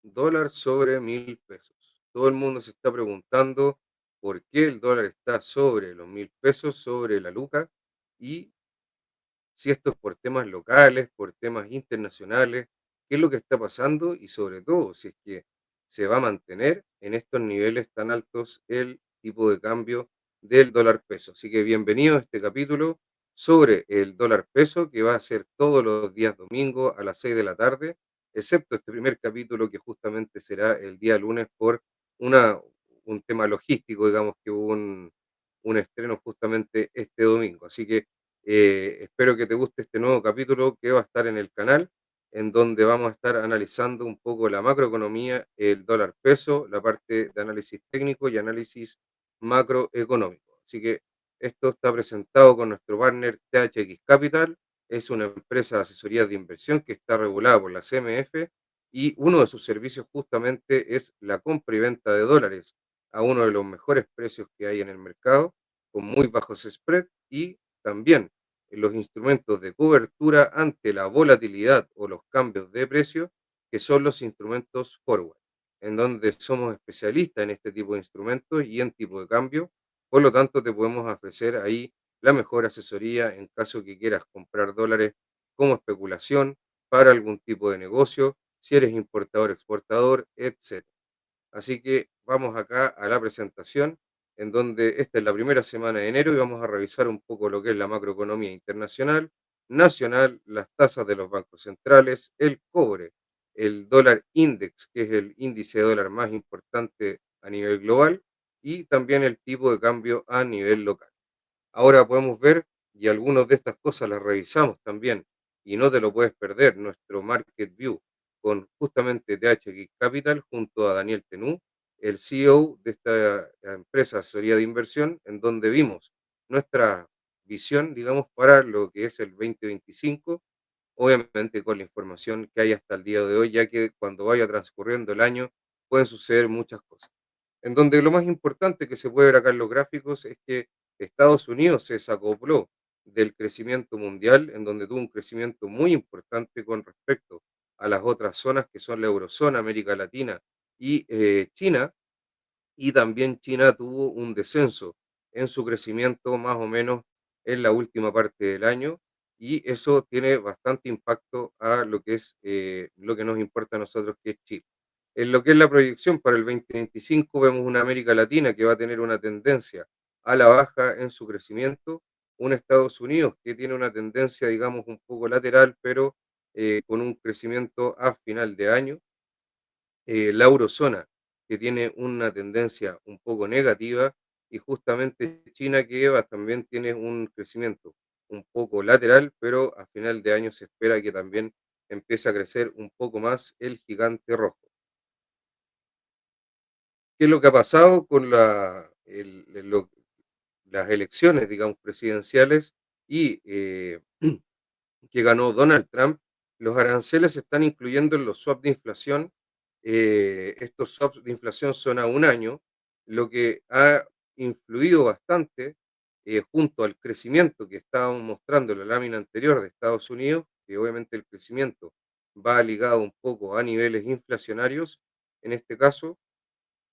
Dólar sobre 1.000 pesos. Todo el mundo se está preguntando por qué el dólar está sobre los 1.000 pesos, sobre la luca, y si esto es por temas locales, por temas internacionales, qué es lo que está pasando y sobre todo si es que se va a mantener en estos niveles tan altos el tipo de cambio del dólar peso. Así que bienvenido a este capítulo sobre el dólar peso que va a ser todos los días domingo a las 6 de la tarde, excepto este primer capítulo que justamente será el día lunes por una, un tema logístico, digamos que hubo un estreno justamente este domingo. Así que espero que te guste este nuevo capítulo que va a estar en el canal, en donde vamos a estar analizando un poco la macroeconomía, el dólar peso, la parte de análisis técnico y análisis macroeconómico. Así que esto está presentado con nuestro partner THX Capital. Es una empresa de asesoría de inversión que está regulada por la CMF y uno de sus servicios justamente es la compra y venta de dólares a uno de los mejores precios que hay en el mercado, con muy bajos spread y también los instrumentos de cobertura ante la volatilidad o los cambios de precio, que son los instrumentos forward, en donde somos especialistas en este tipo de instrumentos y en tipo de cambio. Por lo tanto, te podemos ofrecer ahí la mejor asesoría en caso que quieras comprar dólares como especulación para algún tipo de negocio, si eres importador, exportador, etc. Así que vamos acá a la presentación, en donde esta es la primera semana de enero y vamos a revisar un poco lo que es la macroeconomía internacional, nacional, las tasas de los bancos centrales, el cobre, el dólar index, que es el índice de dólar más importante a nivel global, y también el tipo de cambio a nivel local. Ahora podemos ver, y algunas de estas cosas las revisamos también, y no te lo puedes perder, nuestro Market View con justamente THX Capital junto a Daniel Tenú, el CEO de esta empresa asesoría de inversión, en donde vimos nuestra visión, digamos, para lo que es el 2025, obviamente con la información que hay hasta el día de hoy, ya que cuando vaya transcurriendo el año pueden suceder muchas cosas. En donde lo más importante que se puede ver acá en los gráficos es que Estados Unidos se desacopló del crecimiento mundial, en donde tuvo un crecimiento muy importante con respecto a las otras zonas que son la eurozona, América Latina y China, y también China tuvo un descenso en su crecimiento más o menos en la última parte del año y eso tiene bastante impacto a lo que es lo que nos importa a nosotros, que es Chile. En lo que es la proyección para el 2025 vemos una América Latina que va a tener una tendencia a la baja en su crecimiento, un Estados Unidos que tiene una tendencia, digamos, un poco lateral, pero con un crecimiento a final de año, la eurozona, que tiene una tendencia un poco negativa, y justamente China, que también tiene un crecimiento un poco lateral, pero a final de año se espera que también empiece a crecer un poco más el gigante rojo. ¿Qué es lo que ha pasado con las elecciones, digamos, presidenciales y que ganó Donald Trump? Los aranceles se están incluyendo en los swaps de inflación. Estos swaps de inflación son a un año, lo que ha influido bastante junto al crecimiento que estábamos mostrando en la lámina anterior de Estados Unidos, que obviamente el crecimiento va ligado un poco a niveles inflacionarios en este caso,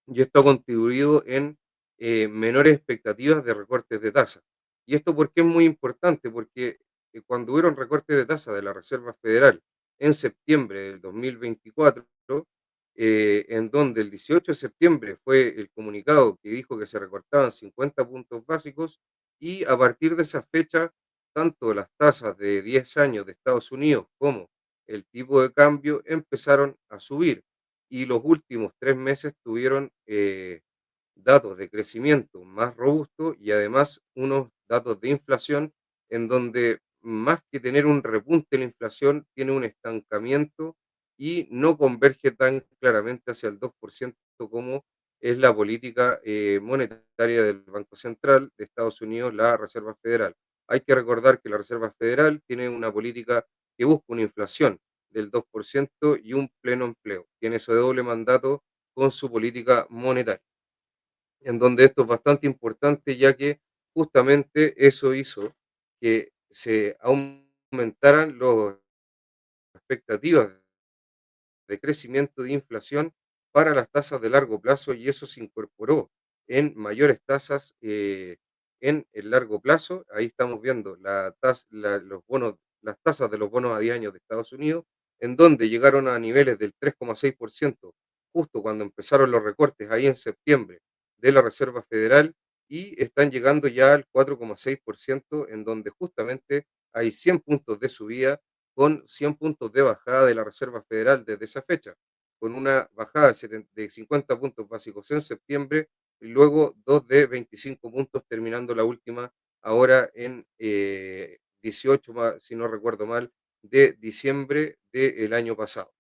y esto ha contribuido en menores expectativas de recortes de tasa. ¿Y esto por qué es muy importante? Porque cuando hubieron recortes de tasa de la Reserva Federal en septiembre del 2024, en donde el 18 de septiembre fue el comunicado que dijo que se recortaban 50 puntos básicos, y a partir de esa fecha, tanto las tasas de 10 años de Estados Unidos como el tipo de cambio empezaron a subir y los últimos 3 meses tuvieron datos de crecimiento más robustos y además unos datos de inflación en donde más que tener un repunte en la inflación, tiene un estancamiento y no converge tan claramente hacia el 2% como es la política monetaria del Banco Central de Estados Unidos, la Reserva Federal. Hay que recordar que la Reserva Federal tiene una política que busca una inflación del 2% y un pleno empleo. Tiene ese doble mandato con su política monetaria, en donde esto es bastante importante, ya que justamente eso hizo que se aumentaran las expectativas de crecimiento de inflación para las tasas de largo plazo y eso se incorporó en mayores tasas en el largo plazo. Ahí estamos viendo los bonos, las tasas de los bonos a 10 años de Estados Unidos, en donde llegaron a niveles del 3,6% justo cuando empezaron los recortes ahí en septiembre de la Reserva Federal y están llegando ya al 4,6%, en donde justamente hay 100 puntos de subida con 100 puntos de bajada de la Reserva Federal desde esa fecha, con una bajada de 50 puntos básicos en septiembre y luego dos de 25 puntos, terminando la última ahora en 18, si no recuerdo mal, de diciembre del año pasado.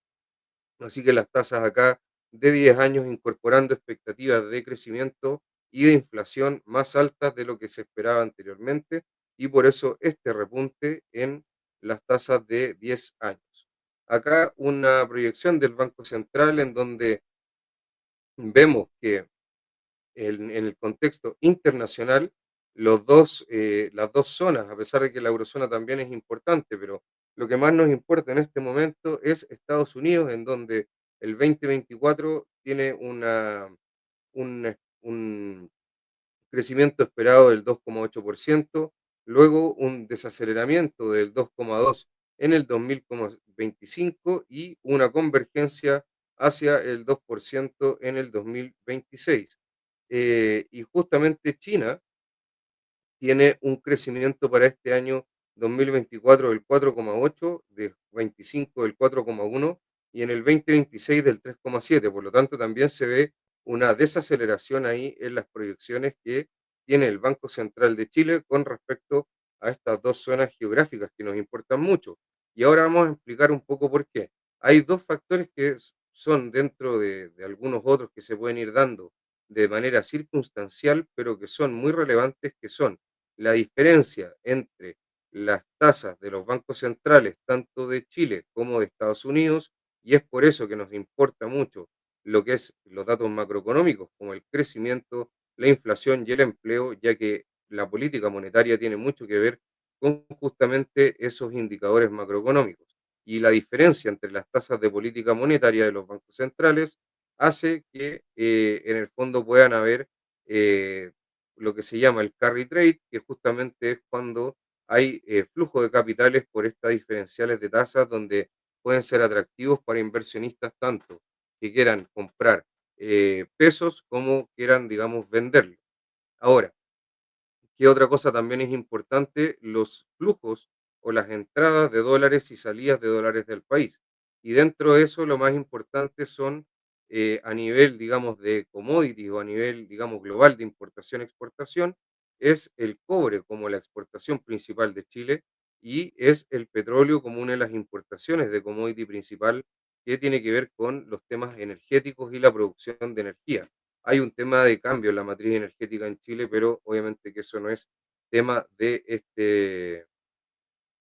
Así que las tasas acá de 10 años incorporando expectativas de crecimiento y de inflación más altas de lo que se esperaba anteriormente y por eso este repunte en las tasas de 10 años. Acá una proyección del Banco Central en donde vemos que en el contexto internacional, las dos zonas, a pesar de que la eurozona también es importante, pero lo que más nos importa en este momento es Estados Unidos, en donde el 2024 tiene un crecimiento esperado del 2,8%, luego un desaceleramiento del 2,2% en el 2025 y una convergencia hacia el 2% en el 2026. Y justamente China tiene un crecimiento para este año 2024 del 4,8, de 25 del 4,1 y en el 2026 del 3,7. Por lo tanto, también se ve una desaceleración ahí en las proyecciones que tiene el Banco Central de Chile con respecto a estas dos zonas geográficas que nos importan mucho. Y ahora vamos a explicar un poco por qué. Hay dos factores que son dentro de algunos otros que se pueden ir dando de manera circunstancial, pero que son muy relevantes, que son la diferencia entre las tasas de los bancos centrales, tanto de Chile como de Estados Unidos, y es por eso que nos importa mucho lo que es los datos macroeconómicos, como el crecimiento, la inflación y el empleo, ya que la política monetaria tiene mucho que ver con justamente esos indicadores macroeconómicos. Y la diferencia entre las tasas de política monetaria de los bancos centrales hace que en el fondo puedan haber eh, lo que se llama el carry trade, que justamente es cuando hay flujo de capitales por estas diferenciales de tasas donde pueden ser atractivos para inversionistas tanto que quieran comprar pesos como quieran, digamos, venderlos. Ahora, ¿qué otra cosa también es importante? Los flujos o las entradas de dólares y salidas de dólares del país. Y dentro de eso, lo más importante son a nivel, digamos, de commodities o a nivel, digamos, global de importación-exportación, es el cobre como la exportación principal de Chile y es el petróleo como una de las importaciones de commodity principal que tiene que ver con los temas energéticos y la producción de energía. Hay un tema de cambio en la matriz energética en Chile, pero obviamente que eso no es tema de este,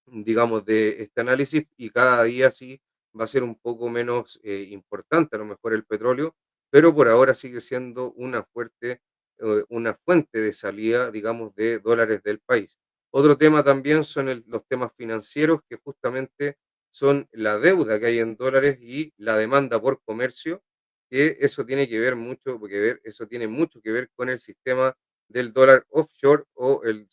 digamos, de este análisis y cada día sí va a ser un poco menos importante a lo mejor el petróleo, pero por ahora sigue siendo una fuente de salida, digamos, de dólares del país. Otro tema también son los temas financieros, que justamente son la deuda que hay en dólares y la demanda por comercio, que eso tiene que ver mucho, eso tiene mucho que ver con el sistema del dólar offshore o el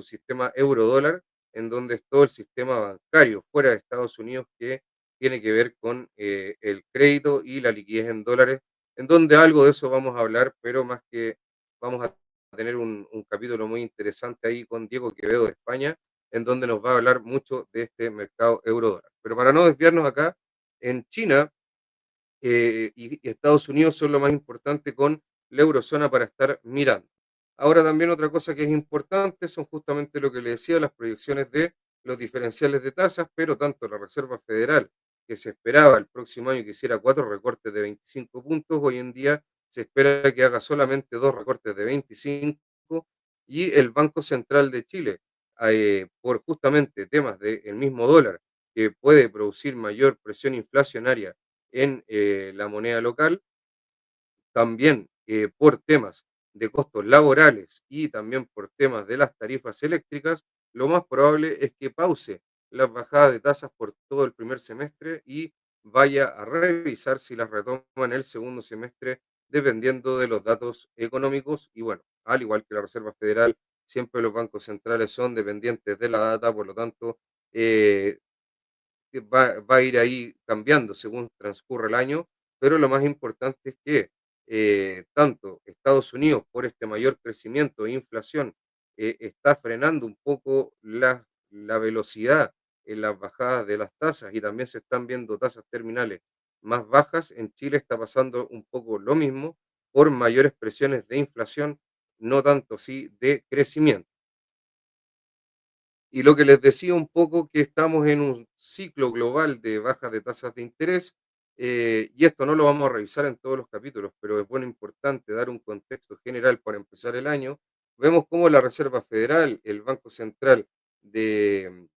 sistema euro dólar, en donde es todo el sistema bancario fuera de Estados Unidos que tiene que ver con el crédito y la liquidez en dólares, en donde algo de eso vamos a hablar, pero más que vamos a tener un capítulo muy interesante ahí con Diego Quevedo de España, en donde nos va a hablar mucho de este mercado euro-dólar. Pero para no desviarnos acá, en China y Estados Unidos son lo más importante con la eurozona para estar mirando. Ahora también otra cosa que es importante son justamente lo que le decía, las proyecciones de los diferenciales de tasas, pero tanto la Reserva Federal, que se esperaba el próximo año que hiciera cuatro recortes de 25 puntos, hoy en día se espera que haga solamente dos recortes de 25 y el Banco Central de Chile, por justamente temas del mismo dólar, que puede producir mayor presión inflacionaria en la moneda local, también por temas de costos laborales y también por temas de las tarifas eléctricas, lo más probable es que pause las bajadas de tasas por todo el primer semestre y vaya a revisar si las retoma en el segundo semestre, dependiendo de los datos económicos. Y bueno, al igual que la Reserva Federal, siempre los bancos centrales son dependientes de la data, por lo tanto, eh, que va a ir ahí cambiando según transcurre el año, pero lo más importante es que tanto Estados Unidos, por este mayor crecimiento e inflación, está frenando un poco la velocidad en las bajadas de las tasas y también se están viendo tasas terminales más bajas. En Chile está pasando un poco lo mismo por mayores presiones de inflación, no tanto sí de crecimiento. Y lo que les decía un poco que estamos en un ciclo global de bajas de tasas de interés, y esto no lo vamos a revisar en todos los capítulos, pero es bueno, importante dar un contexto general para empezar el año. Vemos cómo la Reserva Federal, el Banco Central de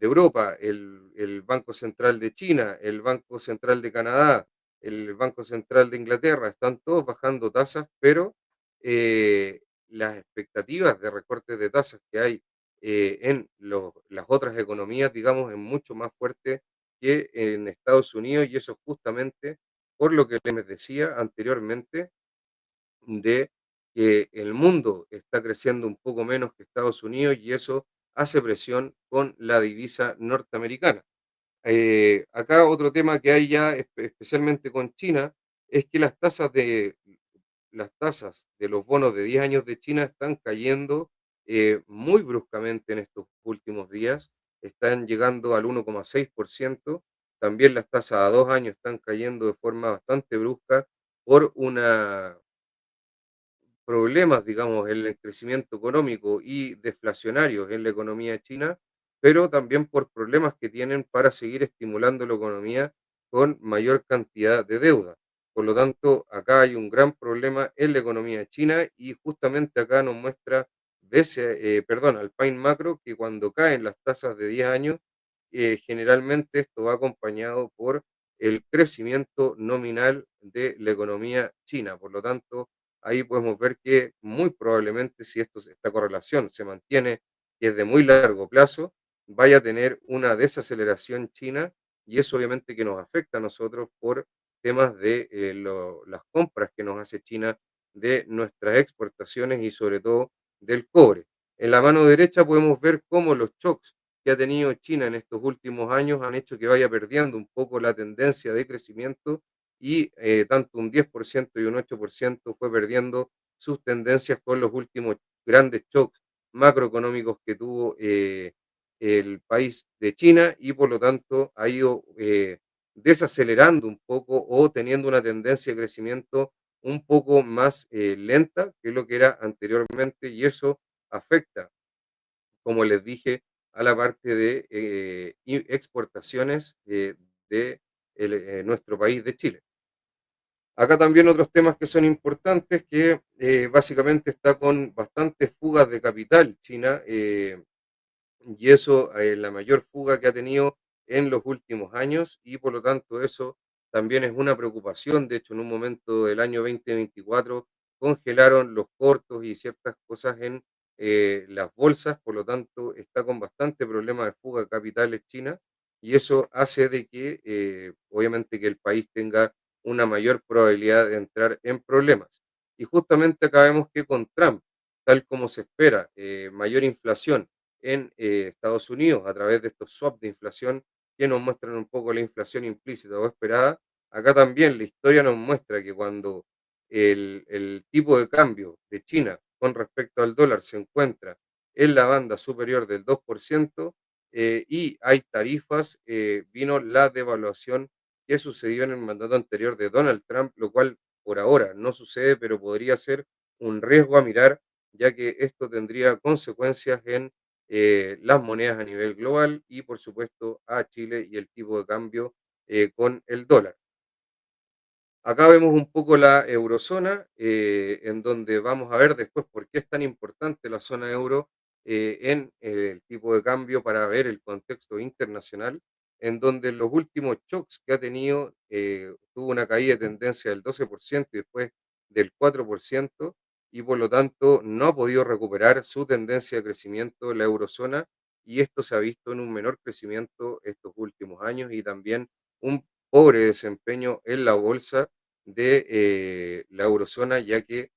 Europa, el Banco Central de China, el Banco Central de Canadá, el Banco Central de Inglaterra, están todos bajando tasas, pero las expectativas de recortes de tasas que hay en las otras economías, digamos, es mucho más fuerte que en Estados Unidos, y eso justamente por lo que les decía anteriormente, de que el mundo está creciendo un poco menos que Estados Unidos, y eso hace presión con la divisa norteamericana. Acá otro tema que hay ya, especialmente con China, es que las tasas de los bonos de 10 años de China están cayendo muy bruscamente en estos últimos días, están llegando al 1,6%. También las tasas a 2 años están cayendo de forma bastante brusca por una problemas, digamos, en el crecimiento económico y deflacionarios en la economía china, pero también por problemas que tienen para seguir estimulando la economía con mayor cantidad de deuda. Por lo tanto, acá hay un gran problema en la economía china, y justamente acá nos muestra Alpine Macro, que cuando caen las tasas de 10 años, generalmente esto va acompañado por el crecimiento nominal de la economía china. Por lo tanto, ahí podemos ver que muy probablemente, si esta correlación se mantiene, que es de muy largo plazo, vaya a tener una desaceleración china, y eso obviamente que nos afecta a nosotros por temas de las compras que nos hace China de nuestras exportaciones y sobre todo del cobre. En la mano derecha podemos ver cómo los shocks que ha tenido China en estos últimos años han hecho que vaya perdiendo un poco la tendencia de crecimiento, y tanto un 10% y un 8% fue perdiendo sus tendencias con los últimos grandes shocks macroeconómicos que tuvo el país de China, y por lo tanto ha ido desacelerando un poco o teniendo una tendencia de crecimiento un poco más lenta que lo que era anteriormente, y eso afecta, como les dije, a la parte de exportaciones de nuestro país de Chile. Acá también otros temas que son importantes, que básicamente está con bastantes fugas de capital China, y eso, la mayor fuga que ha tenido en los últimos años, y por lo tanto eso también es una preocupación. De hecho, en un momento del año 2024 congelaron los cortos y ciertas cosas en las bolsas, por lo tanto está con bastante problema de fuga de capitales China, y eso hace de que obviamente que el país tenga una mayor probabilidad de entrar en problemas. Y justamente acá vemos que con Trump, tal como se espera, mayor inflación en Estados Unidos a través de estos swaps de inflación que nos muestran un poco la inflación implícita o esperada. Acá también la historia nos muestra que cuando el tipo de cambio de China con respecto al dólar se encuentra en la banda superior del 2%, y hay tarifas, vino la devaluación que sucedió en el mandato anterior de Donald Trump, lo cual por ahora no sucede, pero podría ser un riesgo a mirar, ya que esto tendría consecuencias en las monedas a nivel global y por supuesto a Chile y el tipo de cambio con el dólar. Acá vemos un poco la eurozona, en donde vamos a ver después por qué es tan importante la zona euro en el tipo de cambio, para ver el contexto internacional, en donde los últimos shocks que ha tenido tuvo una caída de tendencia del 12% y después del 4%, y por lo tanto no ha podido recuperar su tendencia de crecimiento en la eurozona, y esto se ha visto en un menor crecimiento estos últimos años y también un pobre desempeño en la bolsa de la eurozona, ya que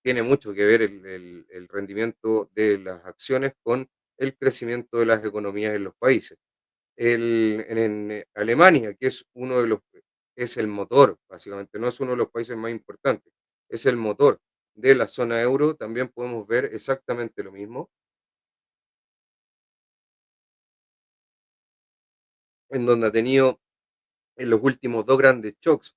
tiene mucho que ver el rendimiento de las acciones con el crecimiento de las economías en los países. En Alemania, que es uno de los, es el motor, básicamente, no es uno de los países más importantes, es el motor de la zona euro, también podemos ver exactamente lo mismo, en donde ha tenido en los últimos dos grandes shocks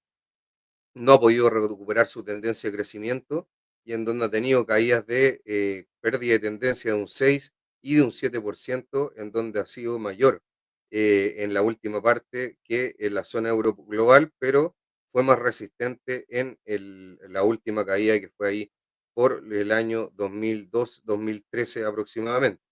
no ha podido recuperar su tendencia de crecimiento y en donde ha tenido caídas de pérdida de tendencia de un 6 y de un 7%, en donde ha sido mayor en la última parte que en la zona euro global, pero fue más resistente en la última caída que fue ahí por el año 2002-2013 aproximadamente.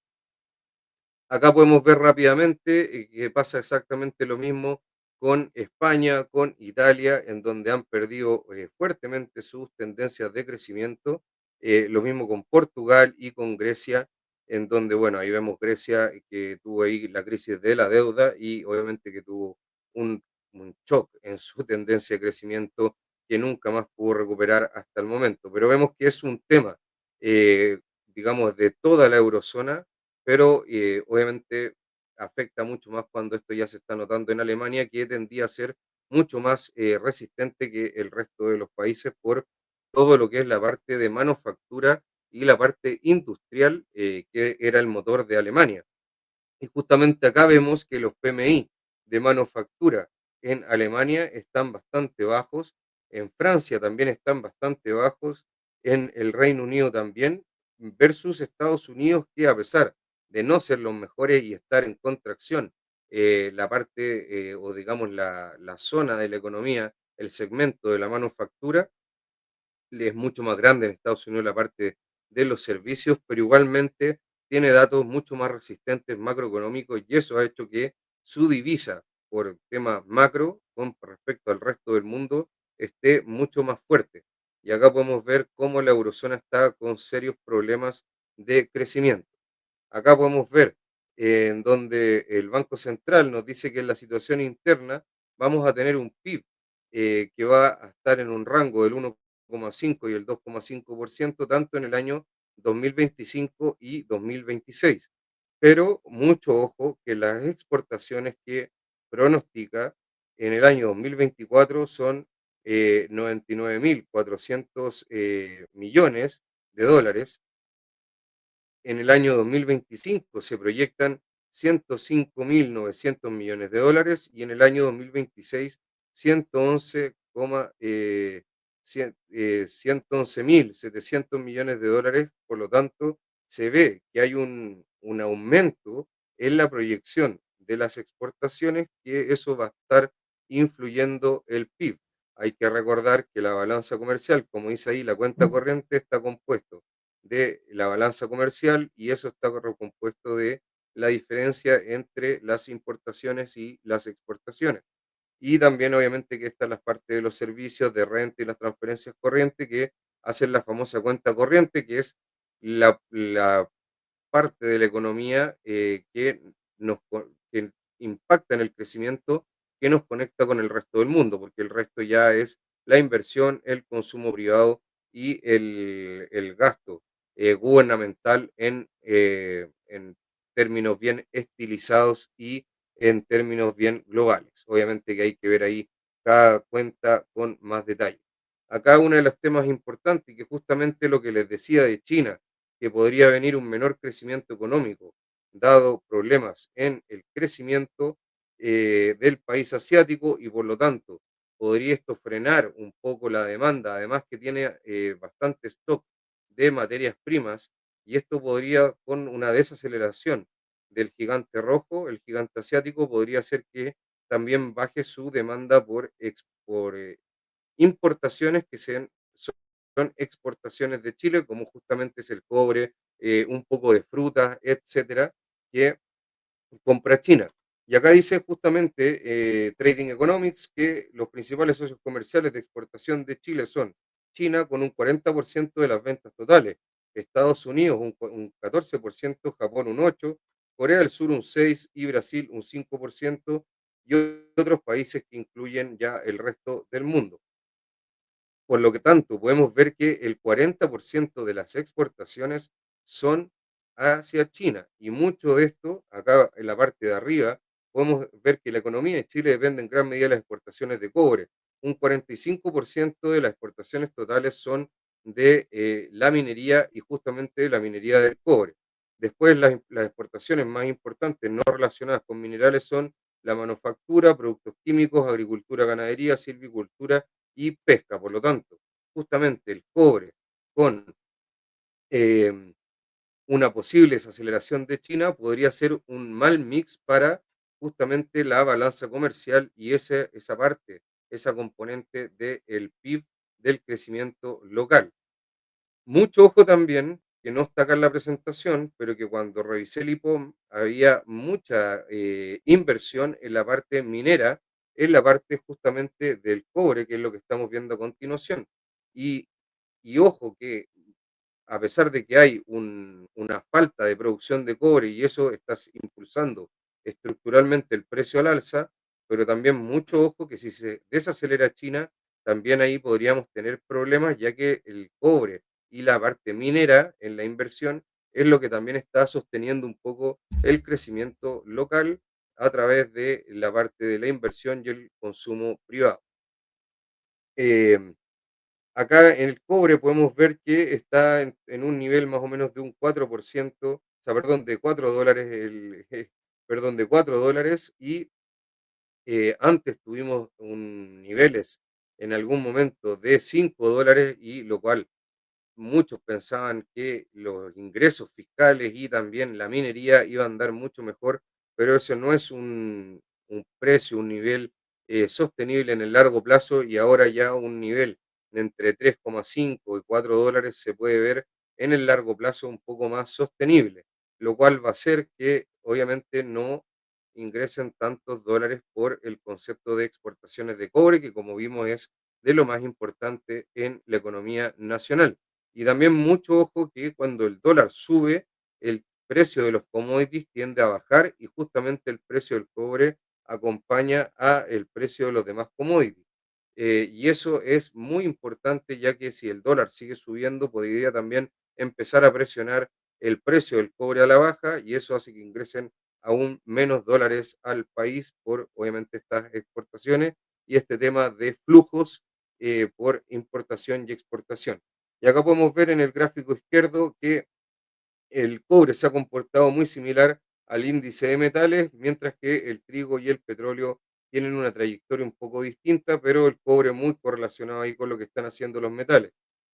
Acá podemos ver rápidamente que pasa exactamente lo mismo con España, con Italia, en donde han perdido fuertemente sus tendencias de crecimiento. Lo mismo con Portugal y con Grecia, en donde, bueno, ahí vemos Grecia que tuvo ahí la crisis de la deuda y obviamente que tuvo un, un shock en su tendencia de crecimiento que nunca más pudo recuperar hasta el momento. Pero vemos que es un tema, eh, digamos, de toda la eurozona, pero obviamente afecta mucho más cuando esto ya se está notando en Alemania, que tendía a ser mucho más resistente que el resto de los países por todo lo que es la parte de manufactura y la parte industrial, que era el motor de Alemania. Y justamente acá vemos que los PMI de manufactura en Alemania están bastante bajos, en Francia también están bastante bajos, en el Reino Unido también, versus Estados Unidos, que a pesar de no ser los mejores y estar en contracción, la parte o digamos la zona de la economía, el segmento de la manufactura, es mucho más grande en Estados Unidos la parte de los servicios, pero igualmente tiene datos mucho más resistentes macroeconómicos y eso ha hecho que su divisa por tema macro con respecto al resto del mundo esté mucho más fuerte. Y acá podemos ver cómo la eurozona está con serios problemas de crecimiento. Acá podemos ver en donde el Banco Central nos dice que en la situación interna vamos a tener un PIB que va a estar en un rango del 1,5 y el 2,5% tanto en el año 2025 y 2026. Pero mucho ojo que las exportaciones que pronostica en el año 2024 son 99.400 millones de dólares. En el año 2025 se proyectan 105.900 millones de dólares y en el año 2026 111, 111.700 millones de dólares. Por lo tanto, se ve que hay un aumento en la proyección de las exportaciones, que eso va a estar influyendo el PIB. Hay que recordar que la balanza comercial, como dice ahí, la cuenta corriente está compuesto de la balanza comercial y eso está recompuesto de la diferencia entre las importaciones y las exportaciones. Y también obviamente que están las partes de los servicios de renta y las transferencias corrientes que hacen la famosa cuenta corriente, que es la parte de la economía que, que impacta en el crecimiento, que nos conecta con el resto del mundo, porque el resto ya es la inversión, el consumo privado y el gasto gubernamental en términos bien estilizados y en términos bien globales. Obviamente que hay que ver ahí cada cuenta con más detalle. Acá uno de los temas importantes, y que justamente lo que les decía de China, que podría venir un menor crecimiento económico, dado problemas en el crecimiento del país asiático y por lo tanto podría esto frenar un poco la demanda, además que tiene bastante stock de materias primas y esto podría, con una desaceleración del gigante rojo, el gigante asiático, podría hacer que también baje su demanda por importaciones que son exportaciones de Chile, como justamente es el cobre, un poco de frutas, etcétera, que compra China. Y acá dice justamente Trading Economics que los principales socios comerciales de exportación de Chile son China con un 40% de las ventas totales, Estados Unidos un 14%, Japón un 8%, Corea del Sur un 6% y Brasil un 5%, y otros países que incluyen ya el resto del mundo. Por lo que tanto, podemos ver que el 40% de las exportaciones son hacia China, y mucho de esto, acá en la parte de arriba, podemos ver que la economía de Chile depende en gran medida de las exportaciones de cobre. Un 45% de las exportaciones totales son de la minería, y justamente la minería del cobre. Después, las exportaciones más importantes no relacionadas con minerales son la manufactura, productos químicos, agricultura, ganadería, silvicultura y pesca. Por lo tanto, justamente el cobre con eh, una posible desaceleración de China podría ser un mal mix para justamente la balanza comercial, y esa parte, esa componente del PIB, del crecimiento local. Mucho ojo también, que no está acá en la presentación, pero que cuando revisé el IPOM había mucha inversión en la parte minera, en la parte justamente del cobre, que es lo que estamos viendo a continuación. Y, y ojo que a pesar de que hay una falta de producción de cobre, y eso está impulsando estructuralmente el precio al alza, pero también mucho ojo que si se desacelera China, también ahí podríamos tener problemas, ya que el cobre y la parte minera en la inversión es lo que también está sosteniendo un poco el crecimiento local a través de la parte de la inversión y el consumo privado. Eh, Acá en el cobre podemos ver que está en un nivel más o menos de un 4%, o sea, perdón, de $4, perdón, de $4, y antes tuvimos niveles en algún momento de $5, y lo cual muchos pensaban que los ingresos fiscales y también la minería iban a andar mucho mejor, pero eso no es un precio, un nivel sostenible en el largo plazo, y ahora ya un nivel de entre 3,5 y $4 se puede ver en el largo plazo un poco más sostenible, lo cual va a hacer que obviamente no ingresen tantos dólares por el concepto de exportaciones de cobre, que como vimos es de lo más importante en la economía nacional. Y también mucho ojo que cuando el dólar sube, el precio de los commodities tiende a bajar, y justamente el precio del cobre acompaña a el precio de los demás commodities. Y eso es muy importante, ya que si el dólar sigue subiendo, podría también empezar a presionar el precio del cobre a la baja, y eso hace que ingresen aún menos dólares al país por obviamente estas exportaciones y este tema de flujos por importación y exportación. Y acá podemos ver en el gráfico izquierdo que el cobre se ha comportado muy similar al índice de metales, mientras que el trigo y el petróleo tienen una trayectoria un poco distinta, pero el cobre muy correlacionado ahí con lo que están haciendo los metales.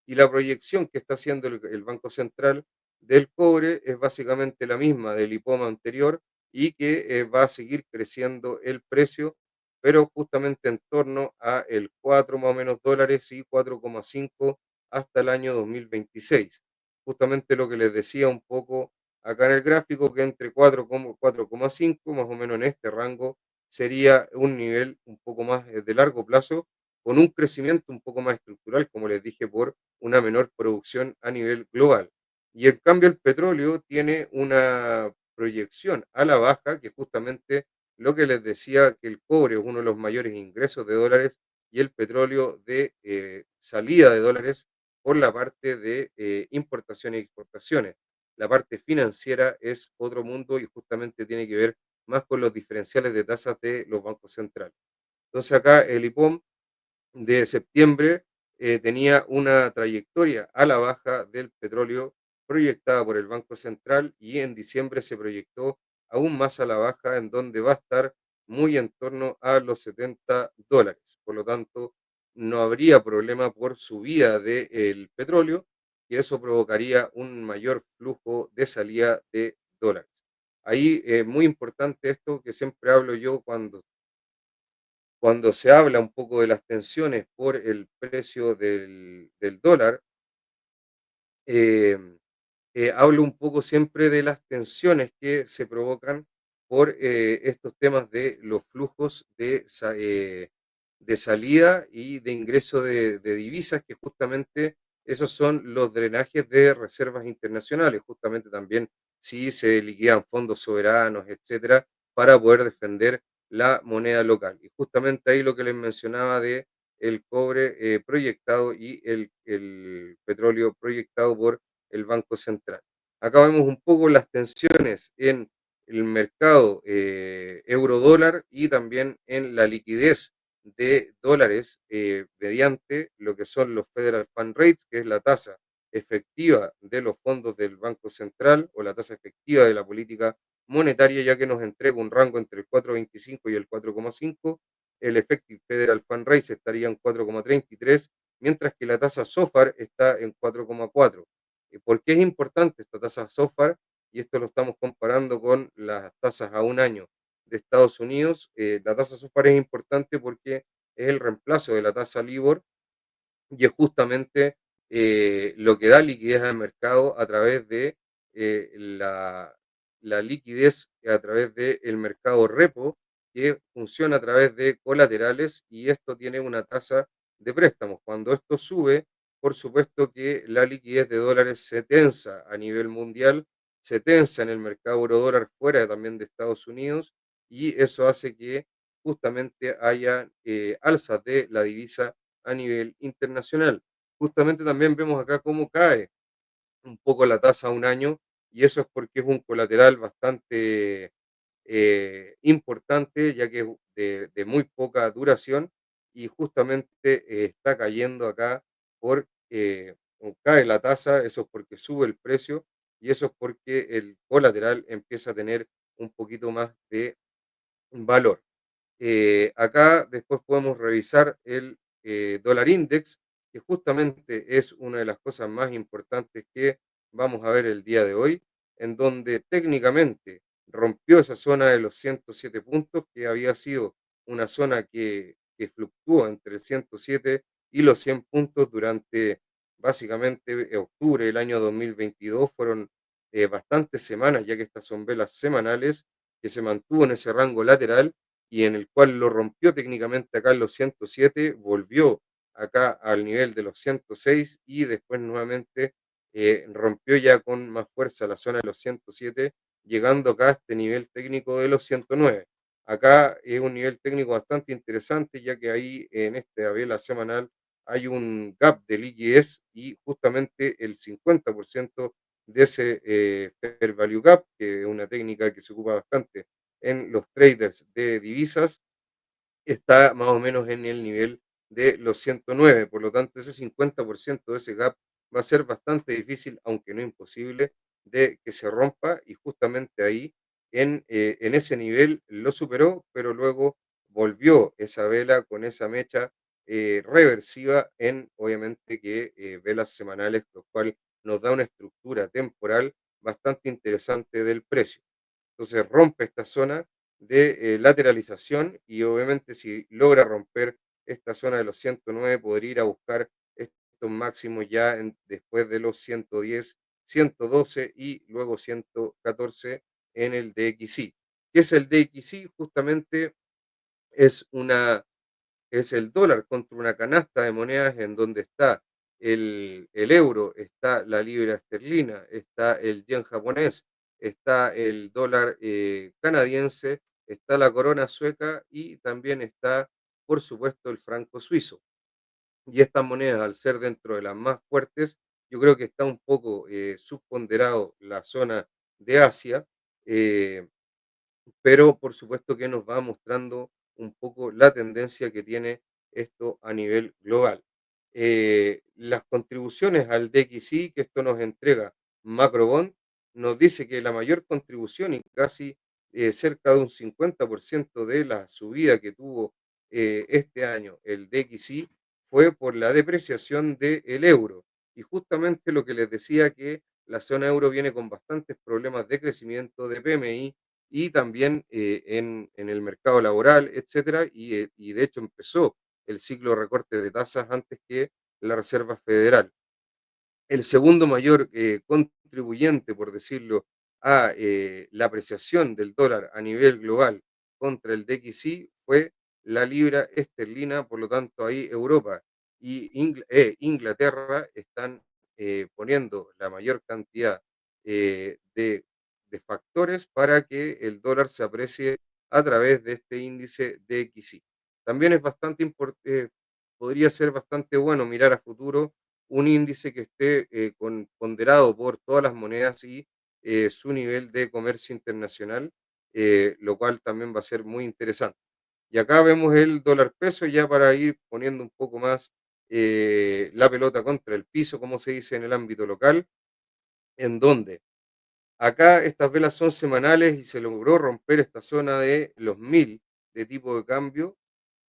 Y la proyección que está haciendo el Banco Central del cobre es básicamente la misma del IPOMA anterior, y que va a seguir creciendo el precio, pero justamente en torno a el 4 más o menos dólares, y 4,5 hasta el año 2026. Justamente lo que les decía un poco acá en el gráfico, que entre 4,5 más o menos en este rango sería un nivel un poco más de largo plazo, con un crecimiento un poco más estructural, como les dije, por una menor producción a nivel global. Y en cambio el petróleo tiene una proyección a la baja, que justamente lo que les decía, que el cobre es uno de los mayores ingresos de dólares, y el petróleo de salida de dólares por la parte de importaciones y exportaciones. La parte financiera es otro mundo, y justamente tiene que ver más con los diferenciales de tasas de los bancos centrales. Entonces acá el IPOM de septiembre tenía una trayectoria a la baja del petróleo proyectada por el Banco Central, y en diciembre se proyectó aún más a la baja, en donde va a estar muy en torno a los $70. Por lo tanto, no habría problema por subida del petróleo, y eso provocaría un mayor flujo de salida de dólares. Ahí es muy importante esto que siempre hablo yo cuando se habla un poco de las tensiones por el precio del dólar. eh, Hablo un poco siempre de las tensiones que se provocan por estos temas de los flujos de salida y de ingreso de divisas, que justamente esos son los drenajes de reservas internacionales. Justamente también si se liquidan fondos soberanos, etcétera, para poder defender la moneda local. Y justamente ahí lo que les mencionaba de el cobre proyectado y el petróleo proyectado por el Banco Central. Acá vemos un poco las tensiones en el mercado euro-dólar y también en la liquidez de dólares mediante lo que son los Federal Fund Rates, que es la tasa efectiva de los fondos del Banco Central o la tasa efectiva de la política monetaria, ya que nos entrega un rango entre el 4,25 y el 4,5. El Effective Federal Fund Rate estaría en 4,33, mientras que la tasa SOFR está en 4,4. ¿Por qué es importante esta tasa SOFR? Y esto lo estamos comparando con las tasas a un año de Estados Unidos. La tasa SOFR es importante porque es el reemplazo de la tasa LIBOR y es justamente lo que da liquidez al mercado a través de la liquidez a través del mercado repo, que funciona a través de colaterales y esto tiene una tasa de préstamos. Cuando esto sube, por supuesto que la liquidez de dólares se tensa a nivel mundial, se tensa en el mercado euro dólar fuera también de Estados Unidos y eso hace que justamente haya alzas de la divisa a nivel internacional. Justamente también vemos acá cómo cae un poco la tasa a un año y eso es porque es un colateral bastante importante, ya que es de muy poca duración y justamente está cayendo acá por, cae la tasa, eso es porque sube el precio y eso es porque el colateral empieza a tener un poquito más de valor. Acá después podemos revisar el dólar index, que justamente es una de las cosas más importantes que vamos a ver el día de hoy, en donde técnicamente rompió esa zona de los 107 puntos, que había sido una zona que fluctuó entre el 107 y los 100 puntos durante básicamente octubre del año 2022. Fueron bastantes semanas, ya que estas son velas semanales, que se mantuvo en ese rango lateral y en el cual lo rompió técnicamente acá en los 107, volvió acá al nivel de los 106 y después nuevamente rompió ya con más fuerza la zona de los 107, llegando acá a este nivel técnico de los 109. Acá es un nivel técnico bastante interesante, ya que ahí en esta vela semanal hay un gap de liquidez y justamente el 50% de ese fair value gap, que es una técnica que se ocupa bastante en los traders de divisas, está más o menos en el nivel de los 109. Por lo tanto, ese 50% de ese gap va a ser bastante difícil, aunque no imposible, de que se rompa y justamente ahí en ese nivel lo superó, pero luego volvió esa vela con esa mecha reversiva en, obviamente, que velas semanales, lo cual nos da una estructura temporal bastante interesante del precio. Entonces rompe esta zona de lateralización y obviamente si logra romper esta zona de los 109 podría ir a buscar estos máximos ya después de los 110, 112 y luego 114 en el DXY. ¿Qué es el DXY? Justamente es una es el dólar contra una canasta de monedas en donde está el euro, está la libra esterlina, está el yen japonés, está el dólar canadiense, está la corona sueca y también está, por supuesto, el franco suizo. Y estas monedas, al ser dentro de las más fuertes, yo creo que está un poco subponderado la zona de Asia. eh, pero por supuesto que nos va mostrando un poco la tendencia que tiene esto a nivel global. Las contribuciones al DXY que esto nos entrega Macrobond nos dice que la mayor contribución y casi cerca de un 50% de la subida que tuvo este año el DXY fue por la depreciación del euro. Y justamente lo que les decía que la zona euro viene con bastantes problemas de crecimiento de PMI, y también en el mercado laboral, etcétera, y de hecho empezó el ciclo de recorte de tasas antes que la Reserva Federal. El segundo mayor contribuyente, por decirlo, a la apreciación del dólar a nivel global contra el DXY fue la libra esterlina, por lo tanto ahí Europa y Inglaterra están poniendo la mayor cantidad de de factores para que el dólar se aprecie a través de este índice DXY. También es bastante podría ser bastante bueno mirar a futuro un índice que esté ponderado por todas las monedas y su nivel de comercio internacional, lo cual también va a ser muy interesante. Y acá vemos el dólar peso ya para ir poniendo un poco más la pelota contra el piso, como se dice en el ámbito local, en donde acá estas velas son semanales y se logró romper esta zona de los 1000 de tipo de cambio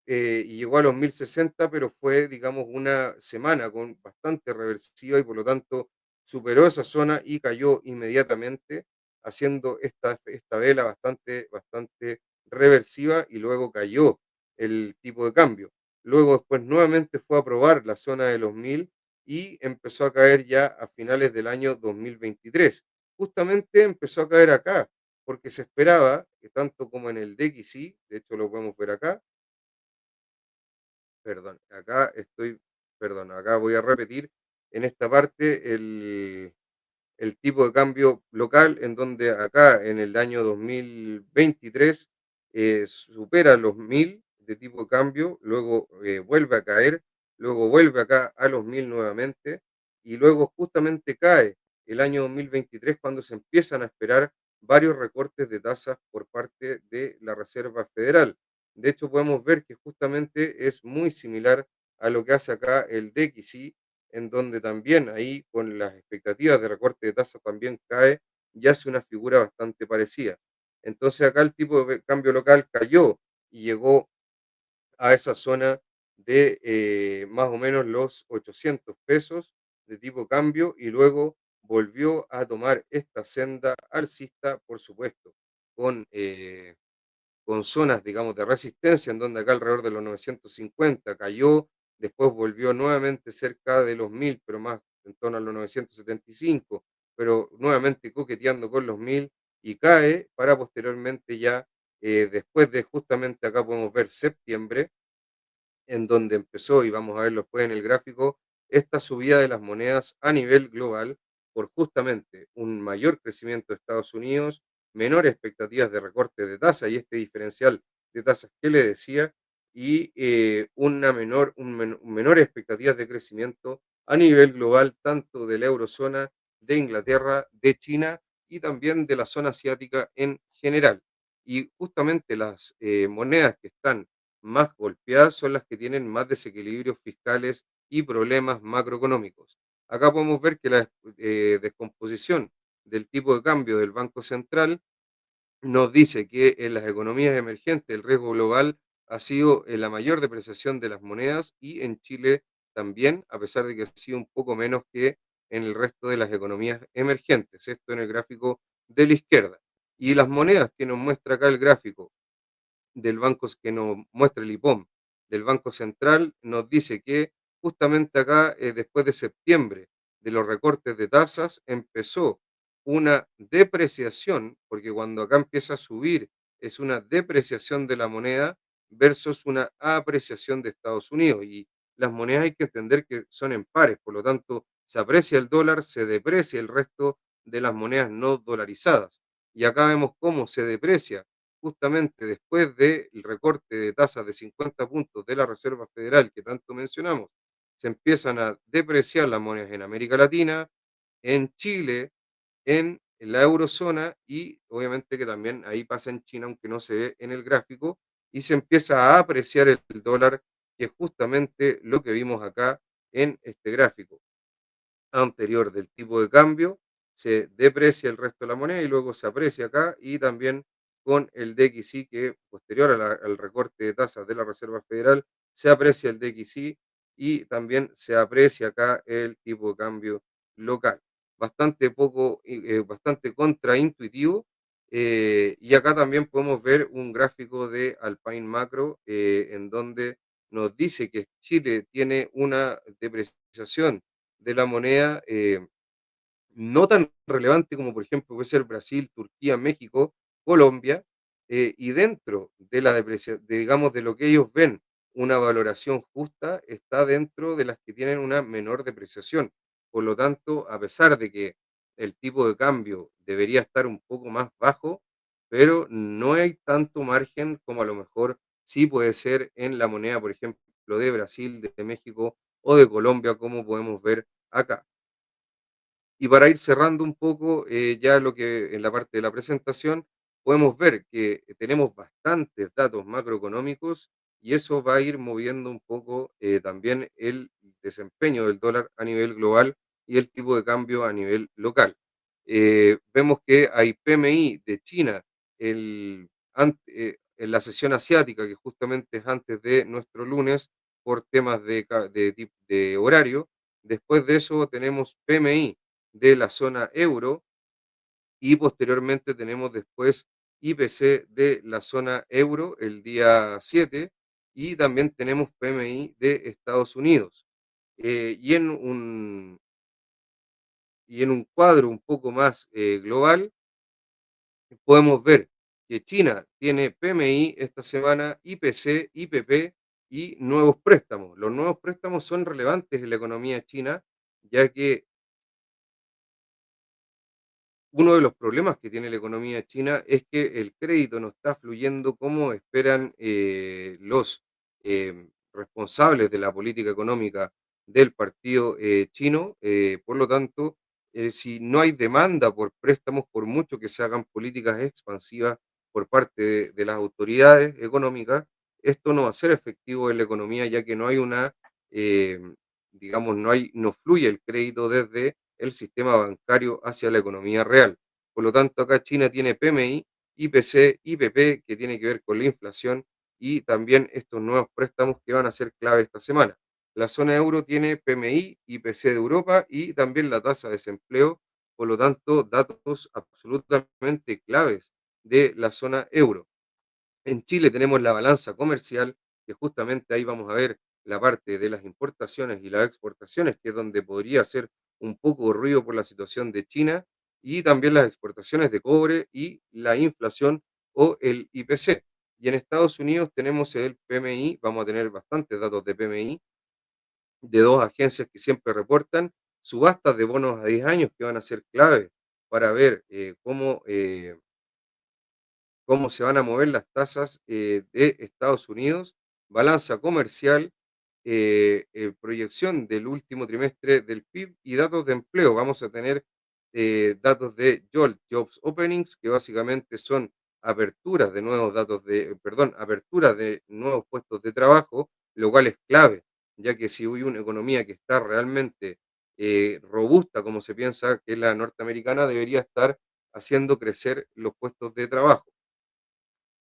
y llegó a los 1060, pero fue, digamos, una semana con bastante reversiva y por lo tanto superó esa zona y cayó inmediatamente, haciendo esta vela bastante reversiva y luego cayó el tipo de cambio. Luego después nuevamente fue a probar la zona de los 1000 y empezó a caer ya a finales del año 2023. Justamente empezó a caer acá, porque se esperaba que tanto como en el DXY, de hecho lo podemos ver acá, perdón, acá voy a repetir en esta parte el tipo de cambio local, en donde acá en el año 2023 supera los 1000 de tipo de cambio, luego vuelve a caer, luego vuelve acá a los 1000 nuevamente, y luego justamente cae el año 2023 cuando se empiezan a esperar varios recortes de tasas por parte de la Reserva Federal. De hecho, podemos ver que justamente es muy similar a lo que hace acá el DXY, en donde también ahí con las expectativas de recorte de tasas también cae y hace una figura bastante parecida. Entonces acá el tipo de cambio local cayó y llegó a esa zona de más o menos los 800 pesos de tipo cambio y luego volvió a tomar esta senda alcista, por supuesto, con con zonas, digamos, de resistencia, en donde acá alrededor de los 950 cayó, después volvió nuevamente cerca de los 1000, pero más en torno a los 975, pero nuevamente coqueteando con los 1000 y cae para posteriormente ya, después de justamente acá podemos ver septiembre, en donde empezó, y vamos a verlo después en el gráfico, esta subida de las monedas a nivel global por justamente un mayor crecimiento de Estados Unidos, menores expectativas de recorte de tasa y este diferencial de tasas que le decía, y menores expectativas de crecimiento a nivel global, tanto de la eurozona, de Inglaterra, de China y también de la zona asiática en general. Y justamente las monedas que están más golpeadas son las que tienen más desequilibrios fiscales y problemas macroeconómicos. Acá podemos ver que la descomposición del tipo de cambio del Banco Central nos dice que en las economías emergentes el riesgo global ha sido la mayor depreciación de las monedas y en Chile también, a pesar de que ha sido un poco menos que en el resto de las economías emergentes. Esto en el gráfico de la izquierda. Y las monedas que nos muestra acá el gráfico del banco que nos muestra el IPOM del Banco Central nos dice que justamente acá, después de septiembre, de los recortes de tasas, empezó una depreciación, porque cuando acá empieza a subir es una depreciación de la moneda versus una apreciación de Estados Unidos. Y las monedas hay que entender que son en pares, por lo tanto, se aprecia el dólar, se deprecia el resto de las monedas no dolarizadas. Y acá vemos cómo se deprecia justamente después del recorte de tasas de 50 puntos de la Reserva Federal que tanto mencionamos, se empiezan a depreciar las monedas en América Latina, en Chile, en la eurozona y obviamente que también ahí pasa en China, aunque no se ve en el gráfico, y se empieza a apreciar el dólar, que es justamente lo que vimos acá en este gráfico anterior del tipo de cambio, se deprecia el resto de la moneda y luego se aprecia acá y también con el DXY que posterior al recorte de tasas de la Reserva Federal se aprecia el DXY y también se aprecia acá el tipo de cambio local. Bastante contraintuitivo. Y acá también podemos ver un gráfico de Alpine Macro en donde nos dice que Chile tiene una depreciación de la moneda no tan relevante como por ejemplo puede ser Brasil, Turquía, México, Colombia, y dentro de la depreciación, digamos, de lo que ellos ven una valoración justa, está dentro de las que tienen una menor depreciación. Por lo tanto, a pesar de que el tipo de cambio debería estar un poco más bajo, pero no hay tanto margen como a lo mejor sí puede ser en la moneda, por ejemplo, de Brasil, de México o de Colombia, como podemos ver acá. Y para ir cerrando un poco, ya lo que en la parte de la presentación, podemos ver que tenemos bastantes datos macroeconómicos y eso va a ir moviendo un poco también el desempeño del dólar a nivel global y el tipo de cambio a nivel local. Vemos que hay PMI de China en la sesión asiática, que justamente es antes de nuestro lunes por temas de horario. Después de eso tenemos PMI de la zona euro y posteriormente tenemos después IPC de la zona euro el día 7 y también tenemos PMI de Estados Unidos. Eh, y, en un, y en un cuadro un poco más global, podemos ver que China tiene PMI esta semana, IPC, IPP y nuevos préstamos. Los nuevos préstamos son relevantes en la economía china, ya que uno de los problemas que tiene la economía china es que el crédito no está fluyendo como esperan los responsables de la política económica del partido chino. Por lo tanto, si no hay demanda por préstamos, por mucho que se hagan políticas expansivas por parte de las autoridades económicas, esto no va a ser efectivo en la economía, ya que no hay eh, digamos, no fluye el crédito desde el sistema bancario hacia la economía real. Por lo tanto, acá China tiene PMI, IPC, IPP, que tiene que ver con la inflación y también estos nuevos préstamos que van a ser clave esta semana. La zona euro tiene PMI, IPC de Europa y también la tasa de desempleo, por lo tanto, datos absolutamente claves de la zona euro. En Chile tenemos la balanza comercial, que justamente ahí vamos a ver la parte de las importaciones y las exportaciones, que es donde podría ser un poco ruido por la situación de China, y también las exportaciones de cobre y la inflación o el IPC. Y en Estados Unidos tenemos el PMI, vamos a tener bastantes datos de PMI de dos agencias que siempre reportan, subastas de bonos a 10 años que van a ser clave para ver cómo se van a mover las tasas de Estados Unidos, balanza comercial, proyección del último trimestre del PIB y datos de empleo. Vamos a tener datos de Jobs Openings, que básicamente son aperturas de nuevos aperturas de nuevos puestos de trabajo, lo cual es clave, ya que si hay una economía que está realmente robusta, como se piensa que es la norteamericana, debería estar haciendo crecer los puestos de trabajo.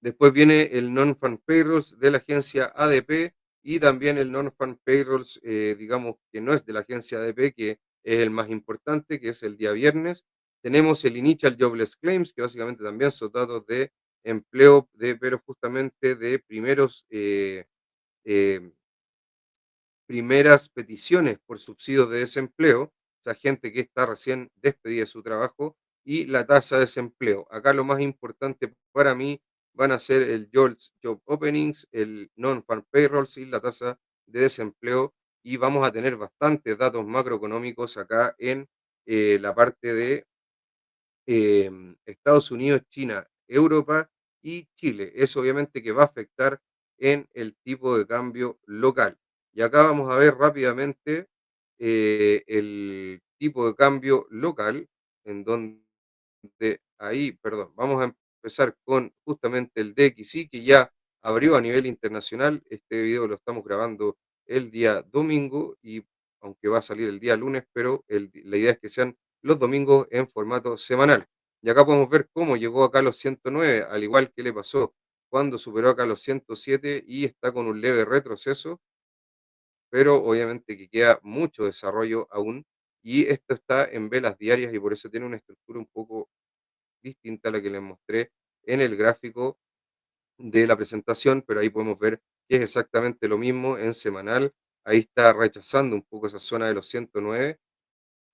Después viene el Non-Farm Payrolls de la agencia ADP y también el Non-Farm Payrolls, digamos, que no es de la agencia ADP, que es el más importante, que es el día viernes. Tenemos el Initial Jobless Claims, que básicamente también son datos de empleo, pero justamente de eh, primeras peticiones por subsidios de desempleo, o sea, gente que está recién despedida de su trabajo, y la tasa de desempleo. Acá lo más importante para mí van a ser el Job Openings, el Non-Farm Payrolls y la tasa de desempleo, y vamos a tener bastantes datos macroeconómicos acá en la parte de Estados Unidos, China, Europa y Chile. Eso obviamente que va a afectar en el tipo de cambio local. Y acá vamos a ver rápidamente el tipo de cambio local, en donde ahí, perdón, vamos a empezar con justamente el DXY que ya abrió a nivel internacional. Este video lo estamos grabando el día domingo y aunque va a salir el día lunes, pero la idea es que sean los domingos en formato semanal. Y acá podemos ver cómo llegó acá a los 109, al igual que le pasó cuando superó acá los 107 y está con un leve retroceso, pero obviamente que queda mucho desarrollo aún. Y esto está en velas diarias y por eso tiene una estructura un poco distinta a la que les mostré en el gráfico de la presentación, pero ahí podemos ver que es exactamente lo mismo en semanal. Ahí está rechazando un poco esa zona de los 109,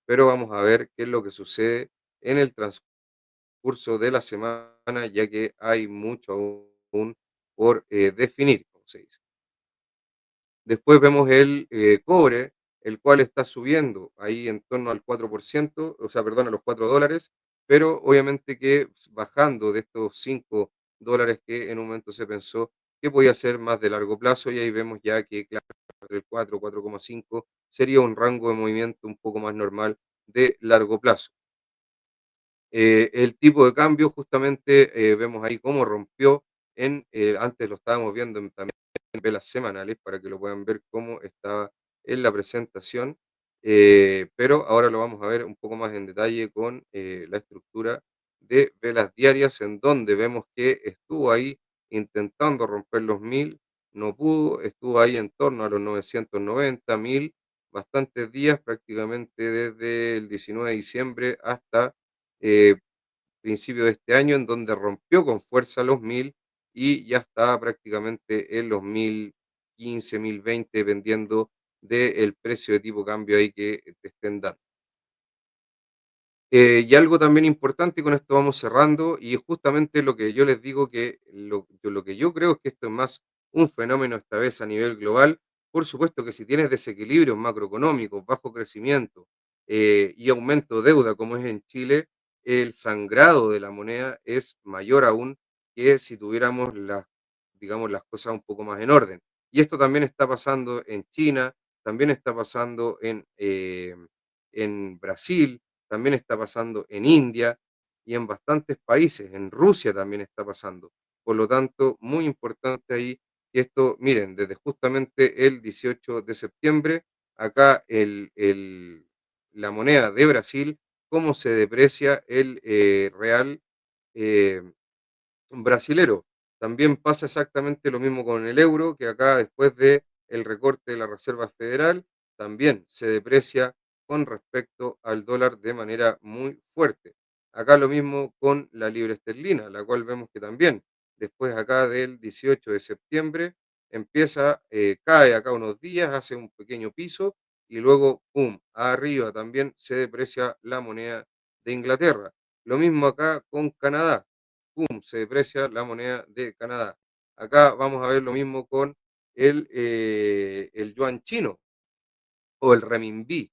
pero vamos a ver qué es lo que sucede en el transcurso de la semana, ya que hay mucho aún por definir, como se dice. Después vemos el cobre el cual está subiendo ahí en torno al 4%, o sea, perdón, a los $4, pero obviamente que bajando de estos $5 que en un momento se pensó que podía ser más de largo plazo, y ahí vemos ya que, claro, el 4, 4,5 sería un rango de movimiento un poco más normal de largo plazo. El tipo de cambio, justamente, vemos ahí cómo rompió antes lo estábamos viendo también en velas semanales, para que lo puedan ver cómo estaba en la presentación, pero ahora lo vamos a ver un poco más en detalle con la estructura de velas diarias, en donde vemos que estuvo ahí intentando romper los 1000, no pudo, estuvo ahí en torno a los 990, 1000, bastantes días, prácticamente desde el 19 de diciembre hasta eh, principio de este año, en donde rompió con fuerza los 1000 y ya está prácticamente en los 1015, 1020, dependiendo del precio de tipo cambio ahí que te estén dando. Y algo también importante, y con esto vamos cerrando, y es justamente lo que yo les digo, que lo que yo creo es que esto es más un fenómeno esta vez a nivel global. Por supuesto que si tienes desequilibrios macroeconómicos, bajo crecimiento y aumento de deuda como es en Chile, el sangrado de la moneda es mayor aún que si tuviéramos digamos, las cosas un poco más en orden. Y esto también está pasando en China, también está pasando en Brasil, también está pasando en India y en bastantes países, en Rusia también está pasando. Por lo tanto, muy importante ahí que esto, miren, desde justamente el 18 de septiembre, acá la moneda de Brasil, cómo se deprecia el real eh, brasilero. También pasa exactamente lo mismo con el euro, que acá después de el recorte de la Reserva Federal, también se deprecia con respecto al dólar de manera muy fuerte. Acá lo mismo con la libra esterlina, la cual vemos que también después acá del 18 de septiembre empieza, cae acá unos días, hace un pequeño piso y luego, ¡pum!, arriba también se deprecia la moneda de Inglaterra. Lo mismo acá con Canadá, ¡pum!, se deprecia la moneda de Canadá. Acá vamos a ver lo mismo con el yuan chino o el renminbi.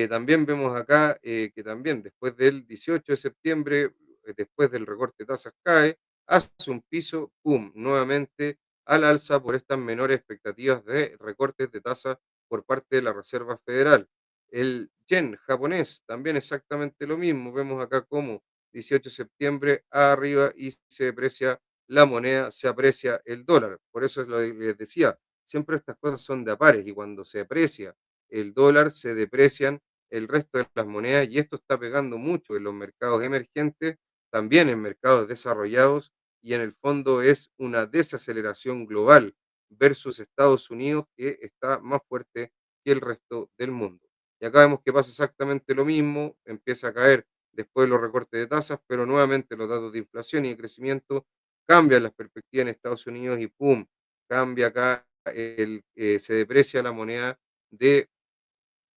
También vemos acá que también después del 18 de septiembre, después del recorte de tasas cae, hace un piso, ¡pum!, nuevamente al alza por estas menores expectativas de recortes de tasas por parte de la Reserva Federal. El yen japonés, también exactamente lo mismo. Vemos acá como 18 de septiembre arriba y se deprecia la moneda, se aprecia el dólar. Por eso es lo que les decía, siempre estas cosas son de a pares, y cuando se aprecia el dólar, se deprecian el resto de las monedas, y esto está pegando mucho en los mercados emergentes, también en mercados desarrollados, y en el fondo es una desaceleración global versus Estados Unidos, que está más fuerte que el resto del mundo. Y acá vemos que pasa exactamente lo mismo, empieza a caer después de los recortes de tasas, pero nuevamente los datos de inflación y de crecimiento cambian las perspectivas en Estados Unidos, y ¡pum!, cambia acá, se deprecia la moneda de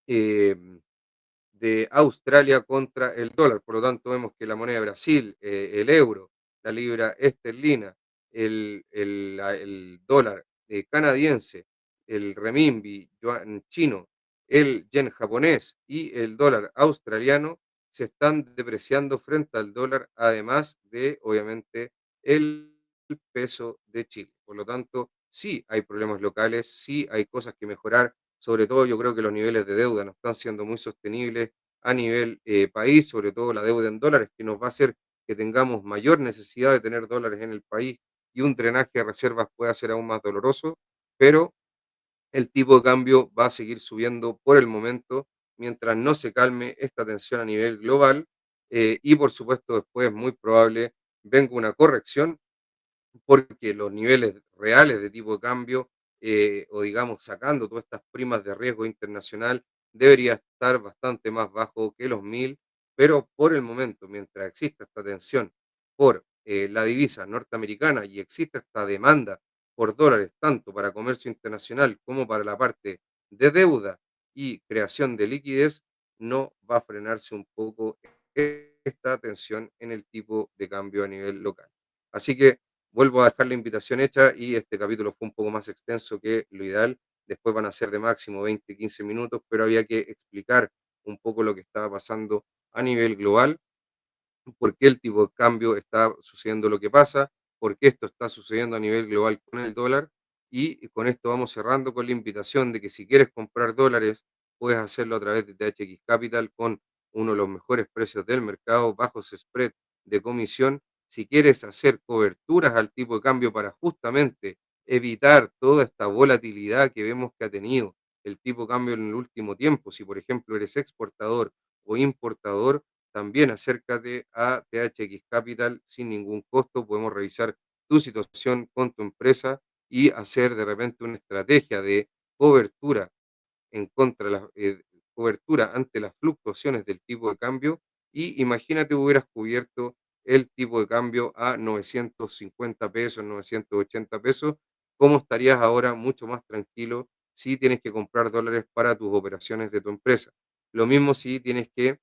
eh, de Australia contra el dólar. Por lo tanto, vemos que la moneda de Brasil, el euro, la libra esterlina, el dólar canadiense, el renminbi, yuan chino, el yen japonés y el dólar australiano se están depreciando frente al dólar, además de, obviamente, el peso de Chile. Por lo tanto, sí hay problemas locales, sí hay cosas que mejorar. Sobre todo, yo creo que los niveles de deuda no están siendo muy sostenibles a nivel país, sobre todo la deuda en dólares, que nos va a hacer que tengamos mayor necesidad de tener dólares en el país, y un drenaje de reservas puede ser aún más doloroso, pero el tipo de cambio va a seguir subiendo por el momento mientras no se calme esta tensión a nivel global, y por supuesto después muy probable venga una corrección, porque los niveles reales de tipo de cambio, o digamos sacando todas estas primas de riesgo internacional, debería estar bastante más bajo que los 1000, pero por el momento, mientras exista esta tensión por la divisa norteamericana y exista esta demanda por dólares, tanto para comercio internacional como para la parte de deuda y creación de liquidez, no va a frenarse un poco esta tensión en el tipo de cambio a nivel local. Así que vuelvo a dejar la invitación hecha, y este capítulo fue un poco más extenso que lo ideal, después van a ser de máximo 20, 15 minutos, pero había que explicar un poco lo que estaba pasando a nivel global, por qué el tipo de cambio está sucediendo lo que pasa, por qué esto está sucediendo a nivel global con el dólar. Y con esto vamos cerrando con la invitación de que si quieres comprar dólares, puedes hacerlo a través de THX Capital con uno de los mejores precios del mercado, bajos spread de comisión. Si quieres hacer coberturas al tipo de cambio para justamente evitar toda esta volatilidad que vemos que ha tenido el tipo de cambio en el último tiempo, si por ejemplo eres exportador o importador, también acércate a THX Capital sin ningún costo. Podemos revisar tu situación con tu empresa y hacer de repente una estrategia de cobertura en contra de cobertura ante las fluctuaciones del tipo de cambio. Y imagínate hubieras cubierto el tipo de cambio a 950 pesos, 980 pesos, ¿cómo estarías ahora mucho más tranquilo si tienes que comprar dólares para tus operaciones de tu empresa? Lo mismo si tienes que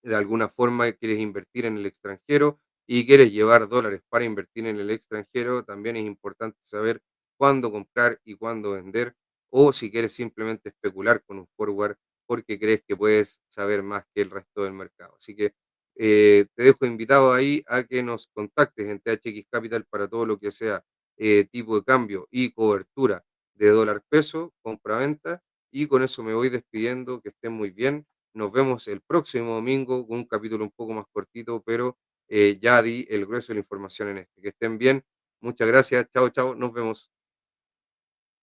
de alguna forma quieres invertir en el extranjero y quieres llevar dólares para invertir en el extranjero, también es importante saber cuándo comprar y cuándo vender, o si quieres simplemente especular con un forward porque crees que puedes saber más que el resto del mercado. Así que te dejo invitado ahí a que nos contactes en THX Capital para todo lo que sea tipo de cambio y cobertura de dólar peso, compra-venta. Y con eso me voy despidiendo, que estén muy bien. Nos vemos el próximo domingo con un capítulo un poco más cortito, pero ya di el grueso de la información en este. Que estén bien. Muchas gracias. Chao, chao. Nos vemos.